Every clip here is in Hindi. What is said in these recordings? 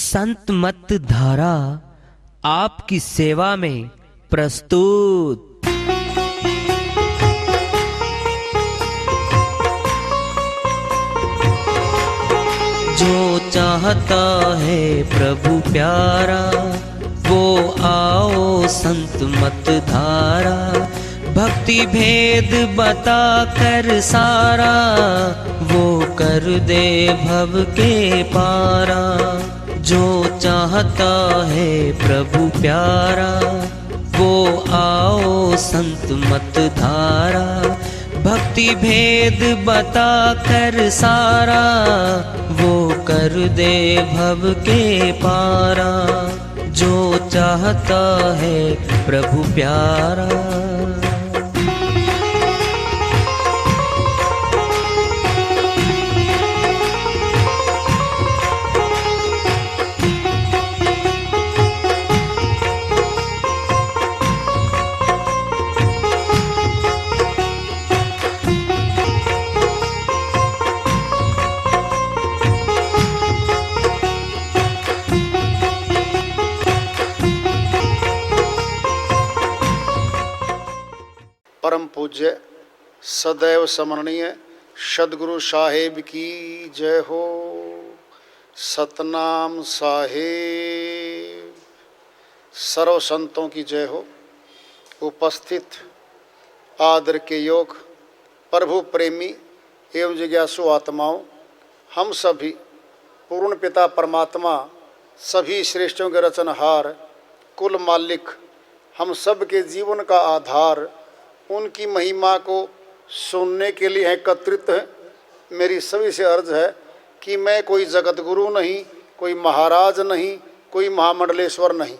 संत मत धारा आपकी सेवा में प्रस्तुत। जो चाहता है प्रभु प्यारा वो आओ संत मत धारा। भक्ति भेद बता कर सारा वो कर दे भव के पारा। जो चाहता है प्रभु प्यारा वो आओ संत मत धारा। भक्ति भेद बता कर सारा वो कर दे भव के पारा। जो चाहता है प्रभु प्यारा। परम पूज्य सदैव स्मरणीय सदगुरु साहेब की जय हो। सतनाम साहेब। सर्व संतों की जय हो। उपस्थित आदर के योग प्रभु प्रेमी एवं जिज्ञासु आत्माओं, हम सभी पूर्ण पिता परमात्मा सभी श्रेष्ठों के रचनहार कुल मालिक हम सब के जीवन का आधार उनकी महिमा को सुनने के लिए एकत्रित है। मेरी सभी से अर्ज है कि मैं कोई जगत गुरु नहीं, कोई महाराज नहीं, कोई महामंडलेश्वर नहीं।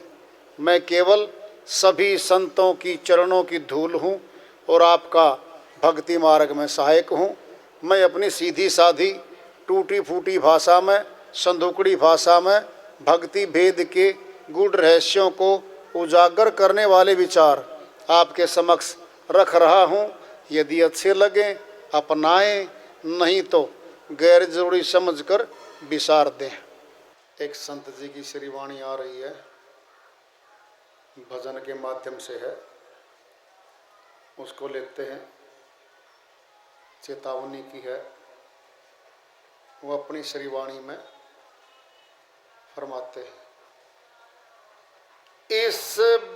मैं केवल सभी संतों की चरणों की धूल हूँ और आपका भक्ति मार्ग में सहायक हूँ। मैं अपनी सीधी साधी टूटी फूटी भाषा में, संदूकड़ी भाषा में भक्ति भेद के गूढ़ रहस्यों को उजागर करने वाले विचार आपके समक्ष रख रहा हूँ। यदि अच्छे लगें अपनाएं, नहीं तो गैर जरूरी समझकर विसार दें। एक संत जी की श्री वाणी आ रही है, भजन के माध्यम से है, उसको लेते हैं। चेतावनी की है, वो अपनी श्री वाणी में फरमाते हैं। इस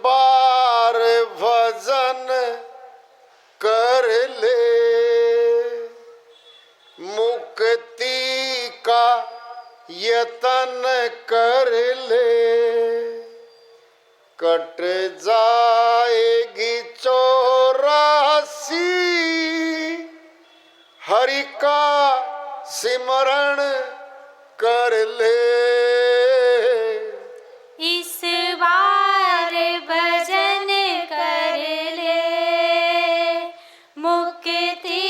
बार भजन कर ले, मुक्ति का यतन कर ले, कट जाएगी 84 हरि का सिमरण कर ले। इस बार भजन कर ले, मुक्ति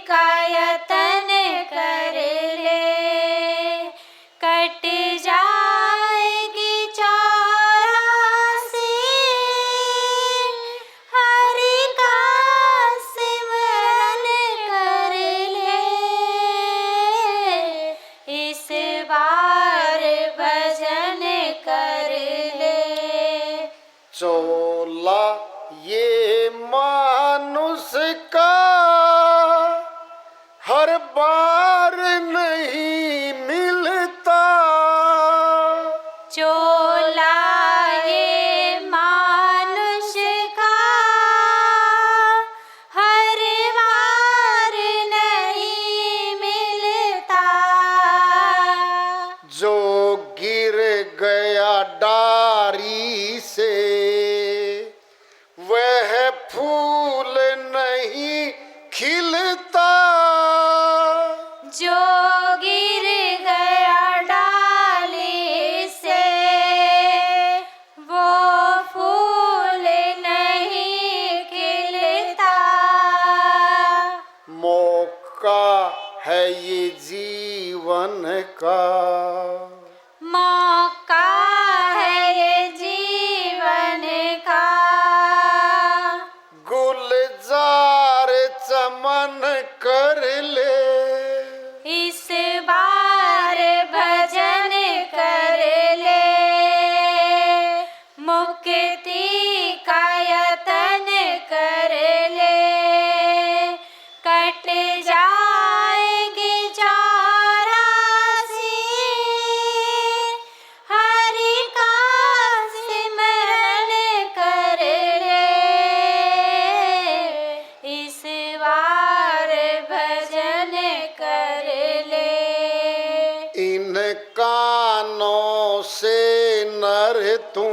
का यतन कर ले, कट जाएगी 84 हरि का सिमरन कर ले। इस बार भजन कर ले। चोला ये मानुष का हर बार नहीं मिलता। चोला ये मानुष का हर बार नहीं मिलता। जो गिर गया डारी से वह फूल नहीं खिलता। जो गिर गया डाली से वो फूल नहीं खिलता। मौका है ये जीवन का, मौका है ये जीवन का। गुलजार चमन कर ले। इस बार भजन कर ले। जाएगी 84 हरि का सिमरन कर ले इस बार भजन कर ले इन कानों से नर तू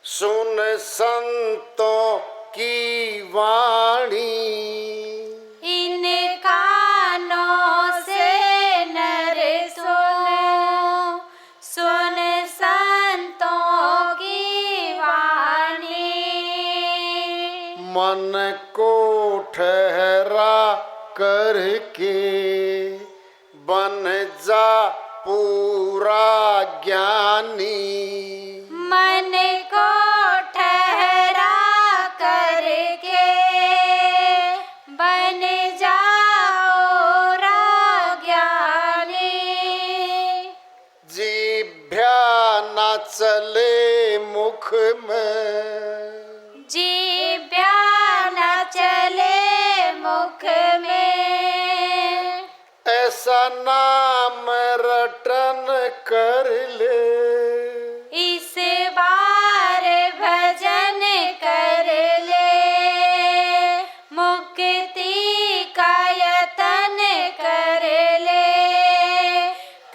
सुन संतों की वाणी इन कानों से नर सुन संतों की वाणी मन को ठहरा करके बन जा पूरा ज्ञानी मन को ठहरा करके बन जाओ ज्ञानी जिभ्या न चले मुख में जीभ्या न चले मुख में ऐसा नाम रटन कर ले इस बार भजन कर ले मुक्ति का यतन कर ले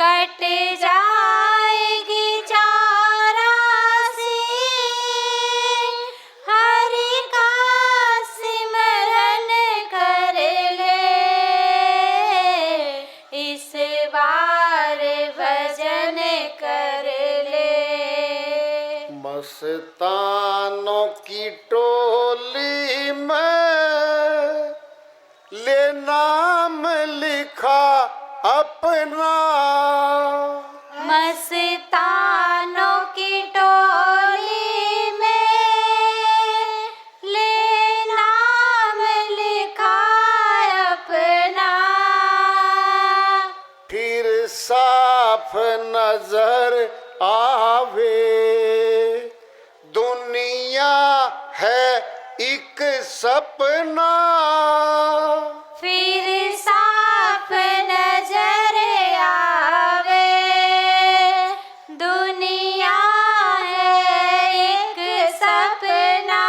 कट जाएगी 84 हरि का सिमरन कर ले इस बार भजन कर ले मस्तानों की टोली में ले नाम लिखा अपना मस्तानों की टोली में ले नाम लिखा अपना फिर साफ नजर आवे दुनिया है एक सपना फिर साफ नजर आवे दुनिया है एक सपना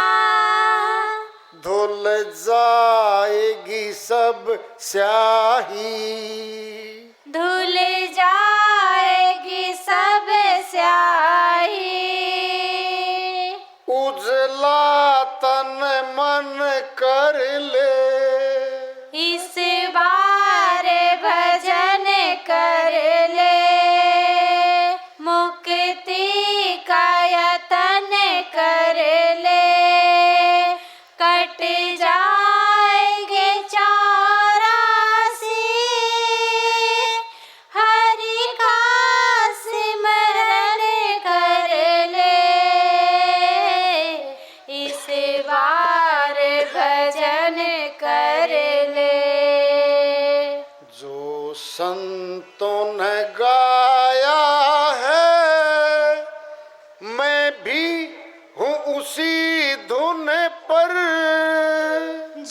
धुल जाएगी सब स्याही धुल जाएगी सब स्याही उजला तन मन कर ले इस बार भजन कर ले मुक्ति का यतन कर ले कट जाएंगे 84 हरि का सिमरन कर ले इस बार भजन कर ले जो संतों ने गाया है मैं भी हूँ उसी धुन पर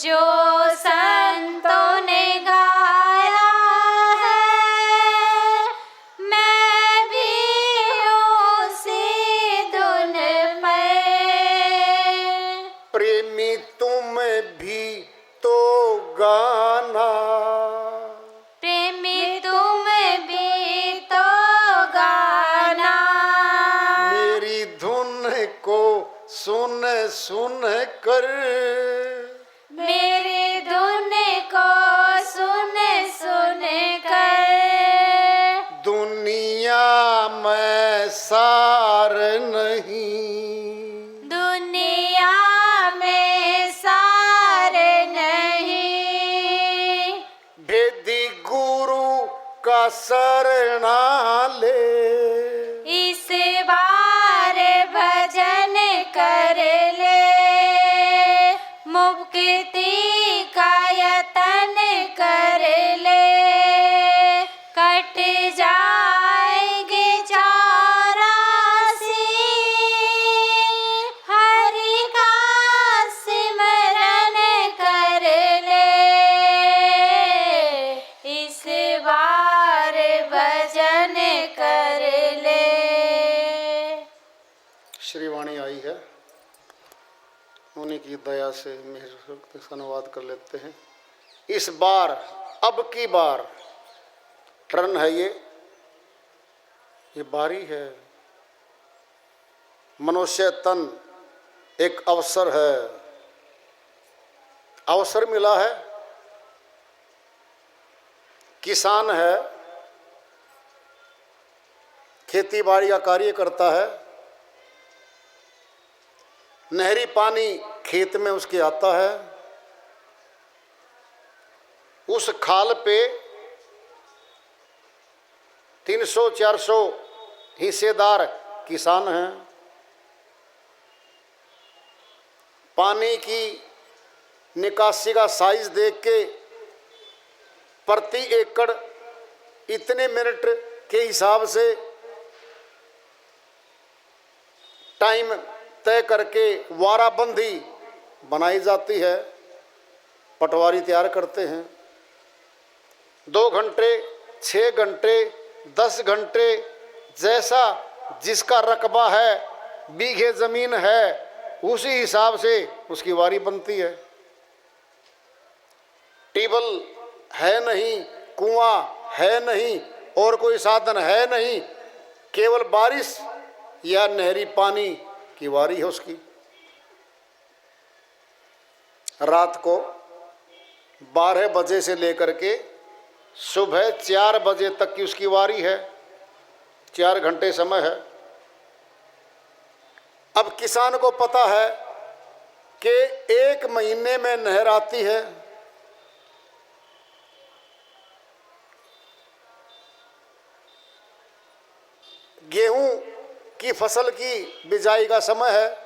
जो संतों ने गाया है मैं भी उसी धुन पर प्रेमी तुम भी तो गाना प्रेमी तुम भी तो गाना मेरी धुन को सुन सुन कर मेरी धुन को सुन सुन कर दुनिया में सार नहीं दुनिया में सार नहीं भेदी गुरु का शरणा ले इस बार भजन कर ले मुक्ति का यतन कर ले कट जाएंगे 84 हरि का सिमरन कर ले की दया से मेहर से अनुवाद कर लेते हैं। इस बार, अब की बार टर्न है ये बारी है। मनुष्य तन एक अवसर है, अवसर मिला है। किसान है, खेती बाड़ी का कार्य करता है, नहरी पानी खेत में उसके आता है, उस खाल पे 300-400 हिस्सेदार किसान हैं। पानी की निकासी का साइज देख के प्रति एकड़ इतने मिनट के हिसाब से टाइम तय करके वाराबंदी बनाई जाती है, पटवारी तैयार करते हैं। 2 घंटे, 6 घंटे, 10 घंटे, जैसा जिसका रकबा है, बीघे ज़मीन है, उसी हिसाब से उसकी वारी बनती है। टेबल है नहीं, कुआं है नहीं, और कोई साधन है नहीं, केवल बारिश या नहरी पानी की वारी है उसकी। रात को 12 बजे से लेकर के सुबह 4 बजे तक की उसकी वारी है, 4 घंटे समय है। अब किसान को पता है कि 1 महीने में नहर आती है, गेहूं की फसल की बिजाई का समय है।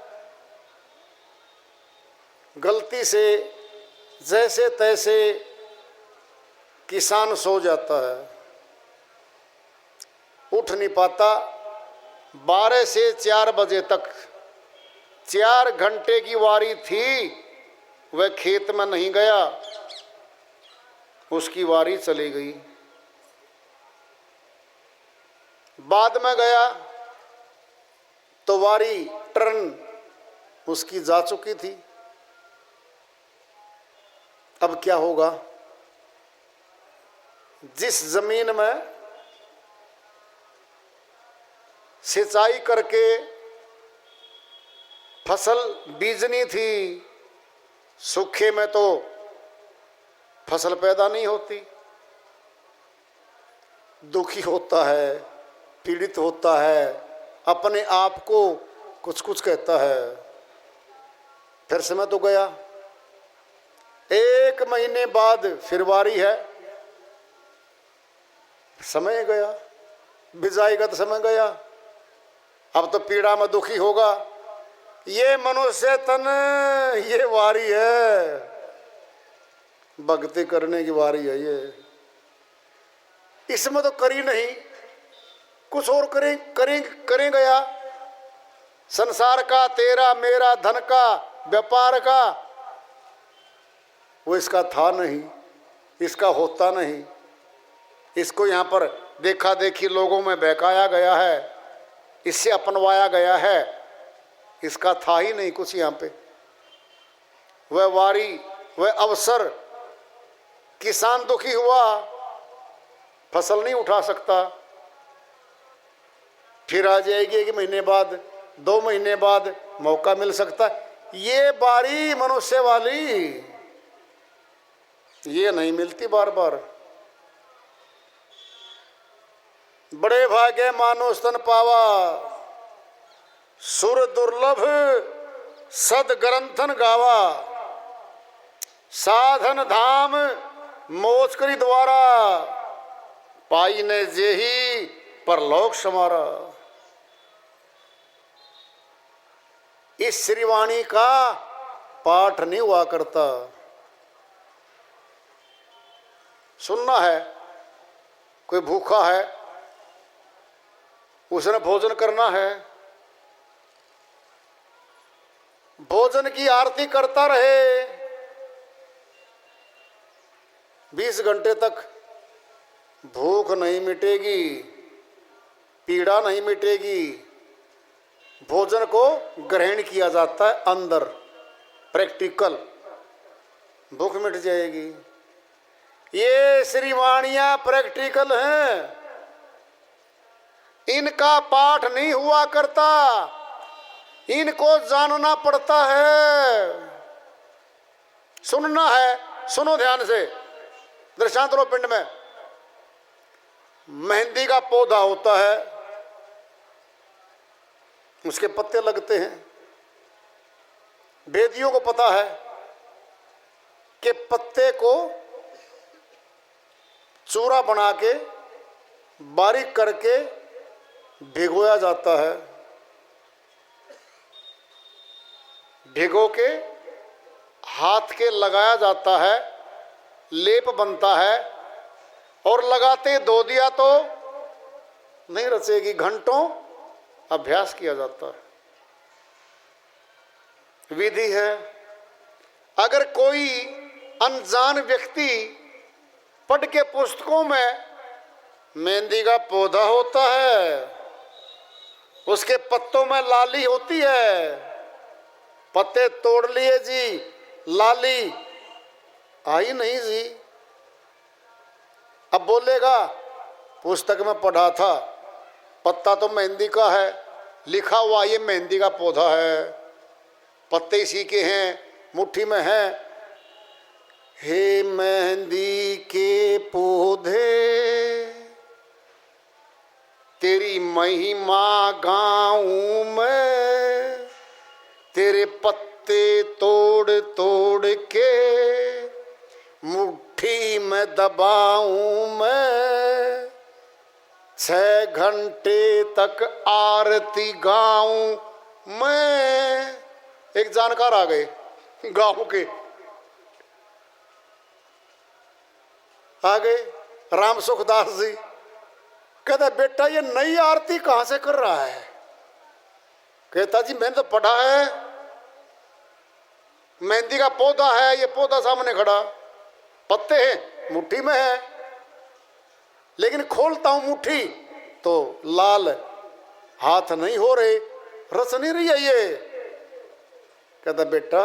गलती से जैसे तैसे किसान सो जाता है, उठ नहीं पाता। 12 से 4 बजे तक 4 घंटे की वारी थी, वह खेत में नहीं गया, उसकी वारी चली गई। बाद में गया तो वारी टर्न उसकी जा चुकी थी। अब क्या होगा? जिस जमीन में सिंचाई करके फसल बीजनी थी, सूखे में तो फसल पैदा नहीं होती। दुखी होता है, पीड़ित होता है, अपने आप को कुछ कुछ कहता है। फिर समय तो गया, 1 महीने बाद फिर वारी है, समय गया, बिजाई का तो समय गया। अब तो पीड़ा में दुखी होगा। ये मनुष्य तन, ये वारी है, भक्ति करने की वारी है ये। इसमें तो करी नहीं, कुछ और करें गया। संसार का, तेरा मेरा, धन का, व्यापार का, वो इसका था नहीं, इसका होता नहीं। इसको यहाँ पर देखा देखी लोगों में बहकाया गया है, इससे अपनवाया गया है, इसका था ही नहीं कुछ यहाँ पे। वह वारी, वह अवसर, किसान दुखी हुआ, फसल नहीं उठा सकता। फिर आ जाएगी 1 महीने बाद, 2 महीने बाद मौका मिल सकता। ये बारी मनुष्य वाली ये नहीं मिलती बार बार। बड़े भाग्य मानुष तन पावा, सुर दुर्लभ सद ग्रंथन गावा, साधन धाम मोच करी द्वारा, पाई ने जेही परलोक समारा। इस श्रीवाणी का पाठ नहीं हुआ करता। सुनना है, कोई भूखा है, उसने भोजन करना है, भोजन की आरती करता रहे 20 घंटे तक, भूख नहीं मिटेगी, पीड़ा नहीं मिटेगी। भोजन को ग्रहण किया जाता है अंदर, प्रैक्टिकल, भूख मिट जाएगी। ये श्रीवाणियां प्रैक्टिकल हैं, इनका पाठ नहीं हुआ करता, इनको जानना पड़ता है, सुनना है। सुनो ध्यान से, दृष्टांत लो। पिंड में मेहंदी का पौधा होता है, उसके पत्ते लगते हैं। वेदियों को पता है कि पत्ते को चूरा बना के बारीक करके भिगोया जाता है, भिगो के हाथ के लगाया जाता है, लेप बनता है, और लगाते धो दिया तो नहीं रचेगी, घंटों अभ्यास किया जाता है, विधि है। अगर कोई अनजान व्यक्ति पढ़ के पुस्तकों में मेहंदी का पौधा होता है, उसके पत्तों में लाली होती है, पत्ते तोड़ लिए जी, लाली आई नहीं जी, अब बोलेगा पुस्तक में पढ़ा था, पत्ता तो मेहंदी का है, लिखा हुआ ये मेहंदी का पौधा है, पत्ते इसी के हैं, मुट्ठी में हैं। हे मेहंदी के पौधे तेरी महिमा गाऊं मैं, तेरे पत्ते तोड़ तोड़ के मुट्ठी में दबाऊं मैं, 6 घंटे तक आरती गाऊं मैं। एक जानकार आ गए गांव के, आ गए राम सुखदास जी। कहता बेटा ये नई आरती कहां से कर रहा है? कहता जी मैंने तो पढ़ा है, मेहंदी का पौधा है, ये पौधा सामने खड़ा, पत्ते हैं मुट्ठी में है, लेकिन खोलता हूं मुट्ठी तो लाल, हाथ नहीं हो रहे, रस नहीं रही है ये। कहता बेटा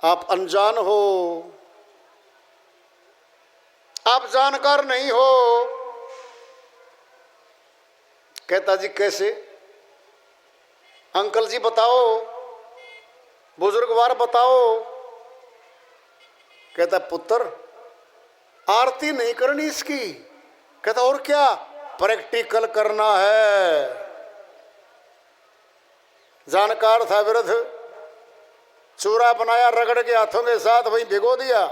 आप अनजान हो, आप जानकार नहीं हो। कहता जी कैसे? अंकल जी बताओ, बुजुर्गवार बताओ। कहता पुत्र आरती नहीं करनी इसकी। कहता और क्या? प्रैक्टिकल करना है। जानकार था वृद्ध, चूरा बनाया, रगड़ के हाथों के साथ वहीं भिगो दिया,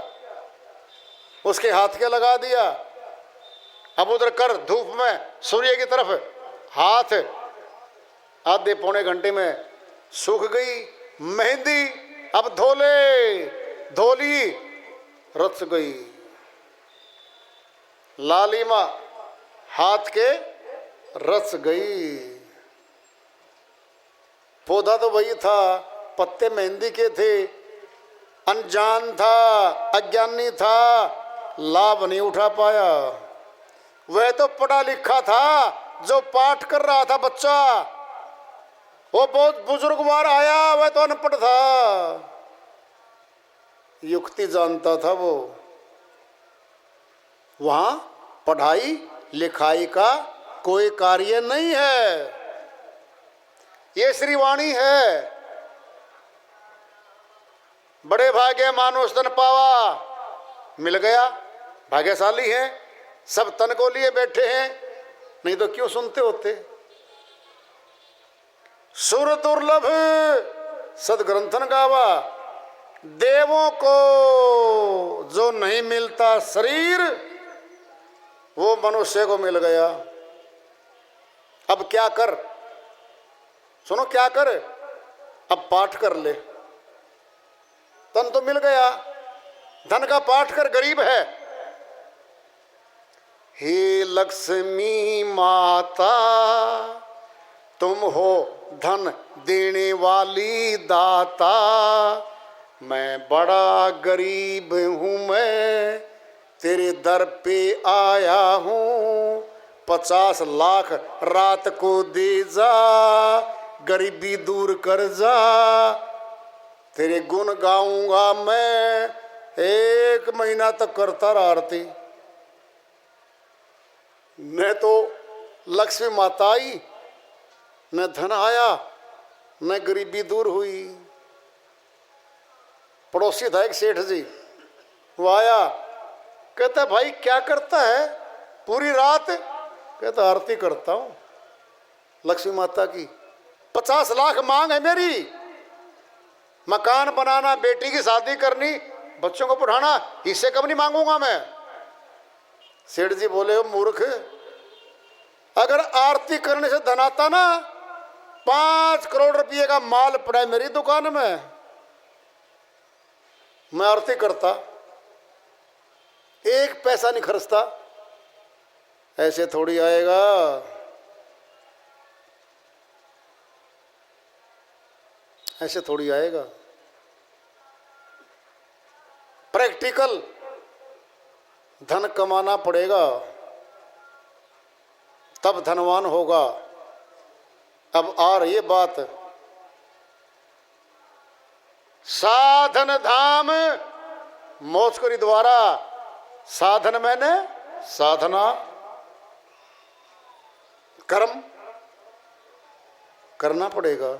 उसके हाथ के लगा दिया। अब उधर कर धूप में सूर्य की तरफ हाथ, आधे पौने घंटे में सूख गई मेहंदी। अब धोली रच गई, लालिमा हाथ के रच गई। पौधा तो वही था, पत्ते मेहंदी के थे, अनजान था, अज्ञानी था, लाभ नहीं उठा पाया। वह तो पढ़ा लिखा था, जो पाठ कर रहा था बच्चा, वो बहुत बुजुर्गवार आया, वह तो अनपढ़ था, युक्ति जानता था वो। वहां पढ़ाई लिखाई का कोई कार्य नहीं है, ये श्रीवाणी है। बड़े भाग्य मानुष तन पावा, मिल गया, भाग्यशाली हैं, सब तन को लिए बैठे हैं, नहीं तो क्यों सुनते होते। सुर दुर्लभ सदग्रंथन गावा, देवों को जो नहीं मिलता शरीर, वो मनुष्य को मिल गया। अब क्या कर? सुनो क्या कर, अब पाठ कर ले, तन तो मिल गया, धन का पाठ कर, गरीब है। हे लक्ष्मी माता तुम हो धन देने वाली दाता, मैं बड़ा गरीब हूँ, मैं तेरे दर पे आया हूँ, 50 लाख रात को दे जा, गरीबी दूर कर जा। तेरे गुण गाऊंगा मैं, 1 महीना तक करता रहा आरती। न तो लक्ष्मी माता आई, न धन आया, न गरीबी दूर हुई। पड़ोसी था एक सेठ जी, वो आया, कहता भाई क्या करता है पूरी रात? कहता आरती करता हूँ लक्ष्मी माता की। 50 लाख मांग है मेरी, मकान बनाना, बेटी की शादी करनी, बच्चों को पढ़ाना, इससे कब नहीं मांगूंगा मैं। सेठ जी बोले, हो मूर्ख, अगर आरती करने से धन आता ना, 5 करोड़ रुपये का माल पड़ा है मेरी दुकान में, मैं आरती करता, 1 पैसा नहीं खर्चता। ऐसे थोड़ी आएगा। ऐसे थोड़ी आएगा। प्रैक्टिकल धन कमाना पड़ेगा, तब धनवान होगा। अब आ रही है बात, साधन धाम मोक्ष करी द्वारा। साधन मैंने साधना, कर्म करना पड़ेगा।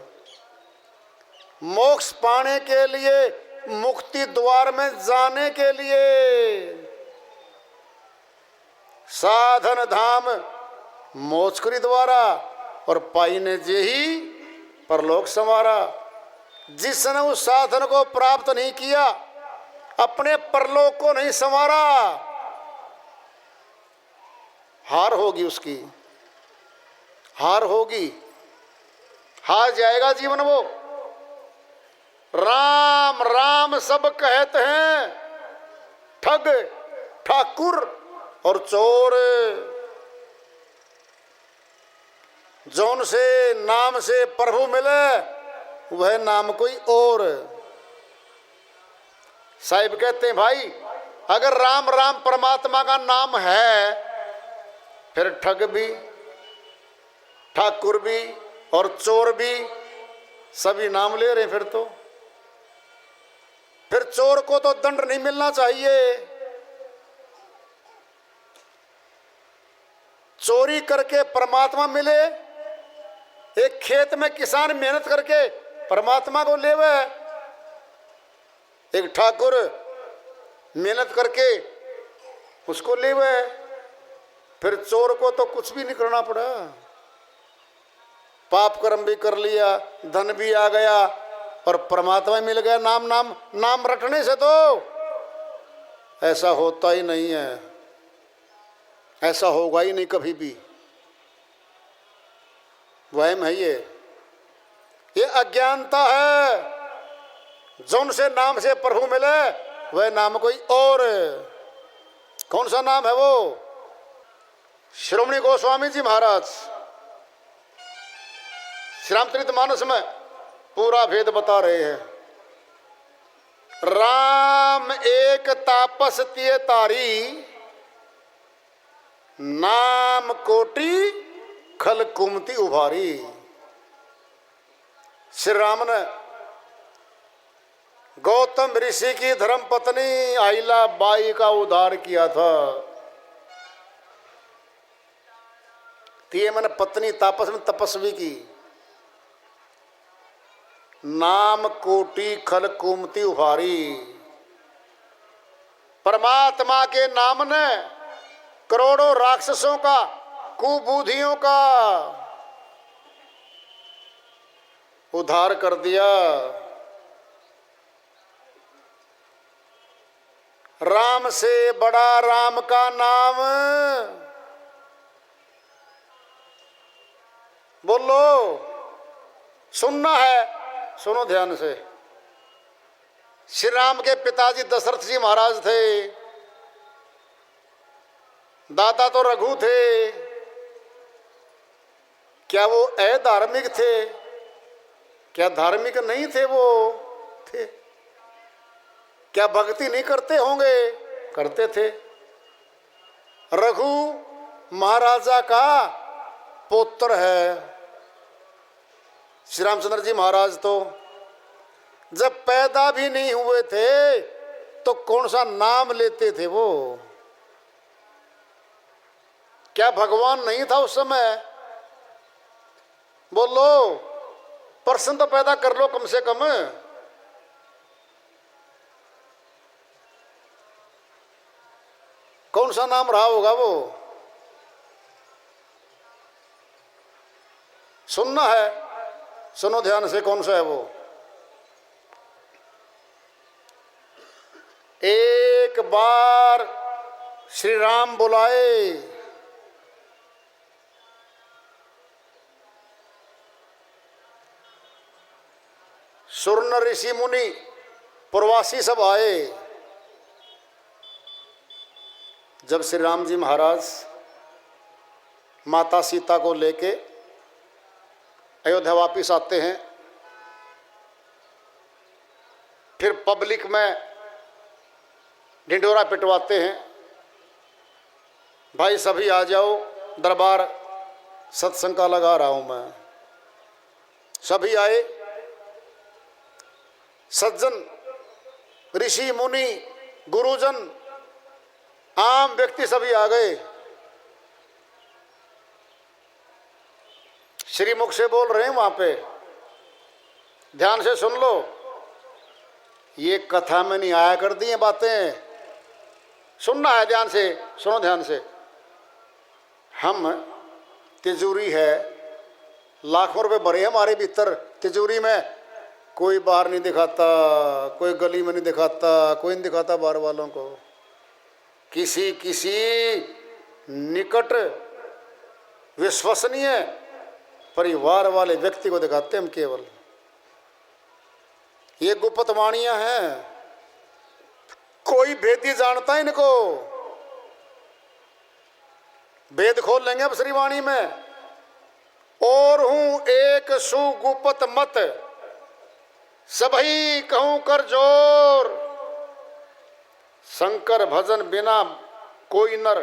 मोक्ष पाने के लिए, मुक्ति द्वार में जाने के लिए साधन धाम मोक्ष करी द्वारा, और पाई ने जे ही परलोक संवारा। जिसने उस साधन को प्राप्त नहीं किया, अपने परलोक को नहीं संवारा, हार होगी उसकी, हार होगी, हार जाएगा जीवन वो। राम राम सब कहते हैं, ठग ठाकुर और चोर। जौन से नाम से प्रभु मिले, वह नाम कोई और। साहिब कहते हैं भाई, अगर राम राम परमात्मा का नाम है, फिर ठग भी, ठाकुर भी और चोर भी सभी नाम ले रहे। फिर चोर को तो दंड नहीं मिलना चाहिए। चोरी करके परमात्मा मिले, एक खेत में किसान मेहनत करके परमात्मा को लेवे, एक ठाकुर मेहनत करके उसको लेवे। फिर चोर को तो कुछ भी नहीं करना पड़ा, पाप कर्म भी कर लिया, धन भी आ गया और परमात्मा मिल गया। नाम नाम नाम रटने से तो ऐसा होता ही नहीं है, ऐसा होगा ही नहीं कभी भी। वहम है ये अज्ञानता है। जौन से नाम से प्रभु मिले, वह नाम कोई और। कौन सा नाम है वो? श्रोमणी गोस्वामी जी महाराज श्री रामचरितमानस में पूरा भेद बता रहे हैं। राम एक तापस तिय तारी, नाम कोटि खल कुमति उभारी। श्री राम ने गौतम ऋषि की धर्म पत्नी अहिला बाई का उद्धार किया था। तिय मैंने पत्नी, तापस में तपस्वी की। नाम कोटि खल कुमति उभारी। परमात्मा के नाम ने करोड़ों राक्षसों का, कुबुद्धियों का उद्धार कर दिया। राम से बड़ा राम का नाम, बोलो, सुनना है, सुनो ध्यान से। श्री राम के पिताजी दशरथ जी महाराज थे, दादा तो रघु थे। क्या वो अधार्मिक थे? क्या धार्मिक नहीं थे? वो थे। क्या भक्ति नहीं करते होंगे? करते थे। रघु महाराजा का पुत्र है। श्री रामचंद्र जी महाराज तो जब पैदा भी नहीं हुए थे तो कौन सा नाम लेते थे वो? क्या भगवान नहीं था उस समय? बोलो, प्रश्न तो पैदा कर लो कम से कम। कौन सा नाम रहा होगा वो? सुनना है, सुनो ध्यान से, कौन सा है वो? एक बार श्री राम बुलाए, सुर्ण ऋषि मुनि प्रवासी सब आए। जब श्री राम जी महाराज माता सीता को लेके अयोध्या वापिस आते हैं, फिर पब्लिक में ढिंढोरा पिटवाते हैं, भाई सभी आ जाओ, दरबार सत्संग का लगा रहा हूं मैं। सभी आए, सज्जन, ऋषि मुनि, गुरुजन, आम व्यक्ति सभी आ गए। श्रीमुख से बोल रहे हैं वहां पे, ध्यान से सुन लो, ये कथा में नहीं आया कर दी हैं बातें, सुनना है ध्यान से, सुनो ध्यान से। हम तिजोरी है, लाखों रुपए भरे हमारे भीतर तिजोरी में, कोई बाहर नहीं दिखाता, कोई गली में नहीं दिखाता, कोई नहीं दिखाता बाहर वालों को। किसी किसी निकट विश्वसनीय परिवार वाले व्यक्ति को दिखाते हम केवल। ये गुप्त वाणियां हैं, कोई भेदी जानता है इनको। भेद खोल लेंगे अब श्रीवाणी में। और हूं एक सुगुप्त मत, सभी कहूं कर जोर, शंकर भजन बिना कोई नर,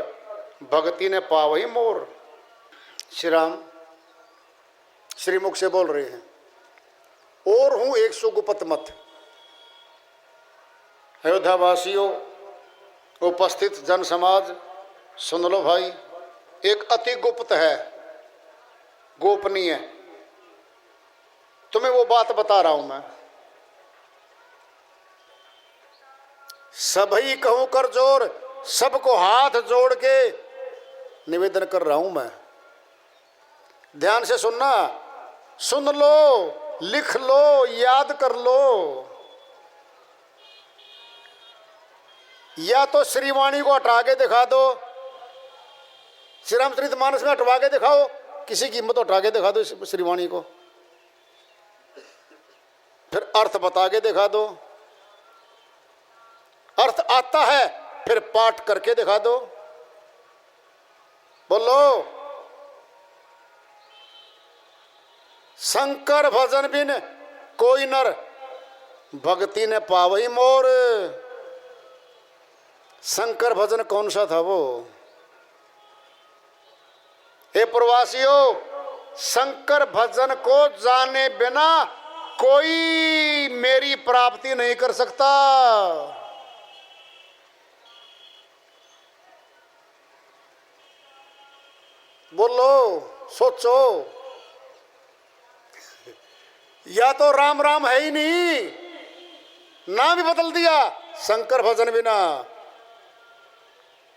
भक्ति ने पावही मोर। श्री राम श्रीमुख से बोल रहे हैं, और हूं एक सुगुप्त मत। अयोध्या वासियों, उपस्थित जन समाज, सुन लो भाई, एक अति गुप्त है, गोपनीय, तुम्हें वो बात बता रहा हूं मैं। सभी कहूं कर जोर, सबको हाथ जोड़ के निवेदन कर रहा हूं मैं। ध्यान से सुनना, सुन लो, लिख लो, याद कर लो। या तो श्रीवाणी को हटा के दिखा दो, श्री रामचरितमानस में हटवा के दिखाओ, किसी की हिम्मत हटा के दिखा दो श्रीवाणी को, फिर अर्थ बता के दिखा दो। अर्थ आता है फिर पाठ करके दिखा दो। बोलो, शंकर भजन बिन कोई नर, भक्ति ने पावई मोर। शंकर भजन कौन सा था वो? हे प्रवासियों, शंकर भजन को जाने बिना कोई मेरी प्राप्ति नहीं कर सकता। बोलो, सोचो। या तो राम राम है ही नहीं, नाम भी बदल दिया, शंकर भजन बिना।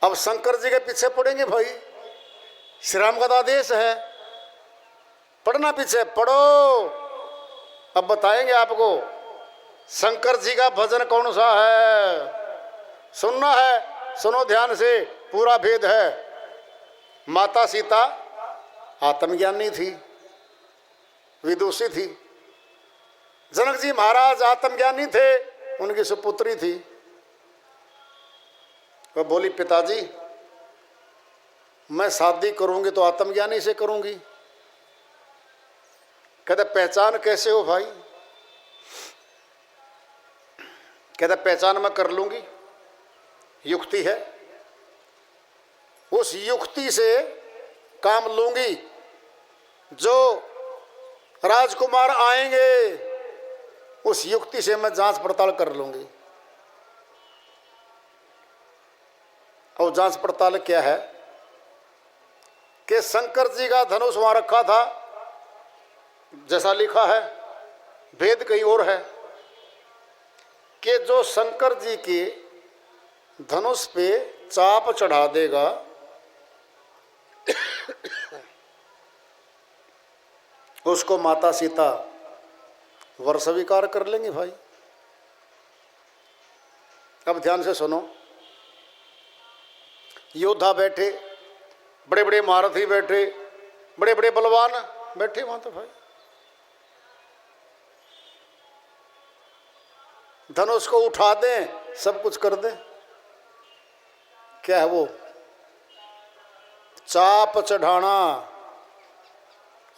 अब शंकर जी के पीछे पड़ेंगे भाई, श्री राम का तो आदेश है, पढ़ना पीछे पढ़ो। अब बताएंगे आपको शंकर जी का भजन कौन सा है, सुनना है, सुनो ध्यान से, पूरा भेद है। माता सीता आत्मज्ञानी थी, विदुषी थी। जनक जी महाराज आत्मज्ञानी थे, उनकी सुपुत्री थी। वह बोली, पिताजी मैं शादी करूंगी तो आत्मज्ञानी से करूंगी। कहते पहचान कैसे हो भाई? कहते पहचान मैं कर लूंगी, युक्ति है, उस युक्ति से काम लूंगी। जो राजकुमार आएंगे उस युक्ति से मैं जांच पड़ताल कर लूंगी। और जांच पड़ताल क्या है कि शंकर जी का धनुष वहां रखा था, जैसा लिखा है, भेद कहीं और है कि जो शंकर जी के धनुष पे चाप चढ़ा देगा उसको माता सीता वर स्वीकार कर लेंगे। भाई अब ध्यान से सुनो, योद्धा बैठे, बड़े बड़े महारथी बैठे, बड़े बड़े बलवान बैठे वहां। तो भाई धनुष को उठा दें, सब कुछ कर दें, क्या है वो? चाप चढ़ाना।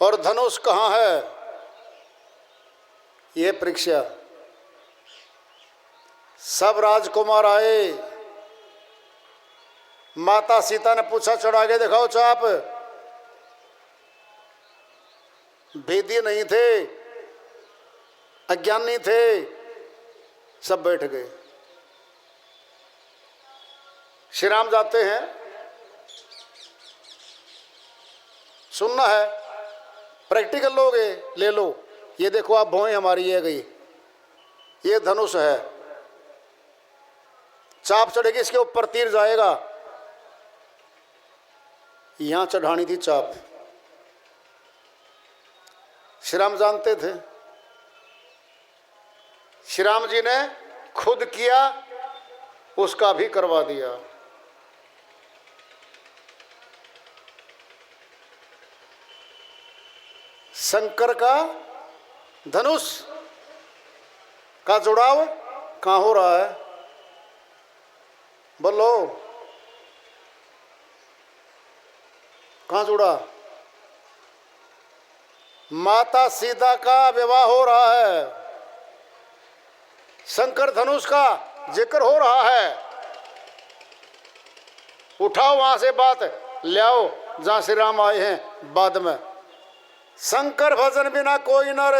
और धनुष कहाँ है? ये परीक्षा। सब राजकुमार आए, माता सीता ने पूछा, चढ़ा के दिखाओ चाप। भेदी नहीं थे, अज्ञानी थे, सब बैठ गए। श्री राम जाते हैं, सुनना है, प्रैक्टिकल लोगे ले लो। ये देखो आप भौएं हमारी ये गई, ये धनुष है, चाप चढ़ेगी, इसके ऊपर तीर जाएगा, यहां चढ़ानी थी चाप। श्री राम जानते थे, श्री राम जी ने खुद किया, उसका भी करवा दिया। शंकर का धनुष का जुड़ाव कहां हो रहा है? बोलो, कहां जुड़ा? माता सीता का विवाह हो रहा है, शंकर धनुष का जिक्र हो रहा है। उठाओ वहां से बात, ले आओ जहां श्री राम आए हैं बाद में। शंकर भजन बिना कोई नर,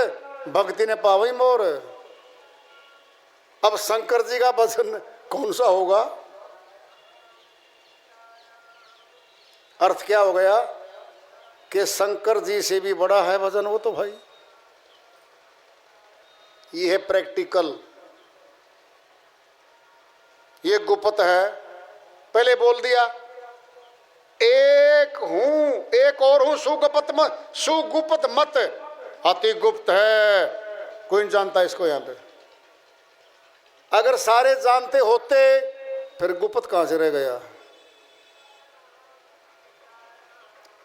भक्ति ने पावई मोर। अब शंकर जी का भजन कौन सा होगा? अर्थ क्या हो गया कि शंकर जी से भी बड़ा है भजन वो। तो भाई ये है प्रैक्टिकल, ये गुप्त है। पहले बोल दिया एक हूं, एक और हूं, सुगुप्त मत, अति गुप्त है, कोई नहीं जानता इसको। यहां पे अगर सारे जानते होते फिर गुप्त कहां से रह गया?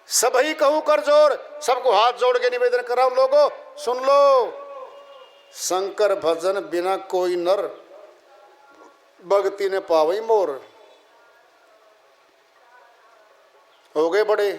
सब ही कहूं कर जोर, सबको हाथ जोड़ के निवेदन कर रहा हूं, लोगों सुन लो, शंकर भजन बिना कोई नर, भक्ति ने पावई मोर। हो गए बड़े।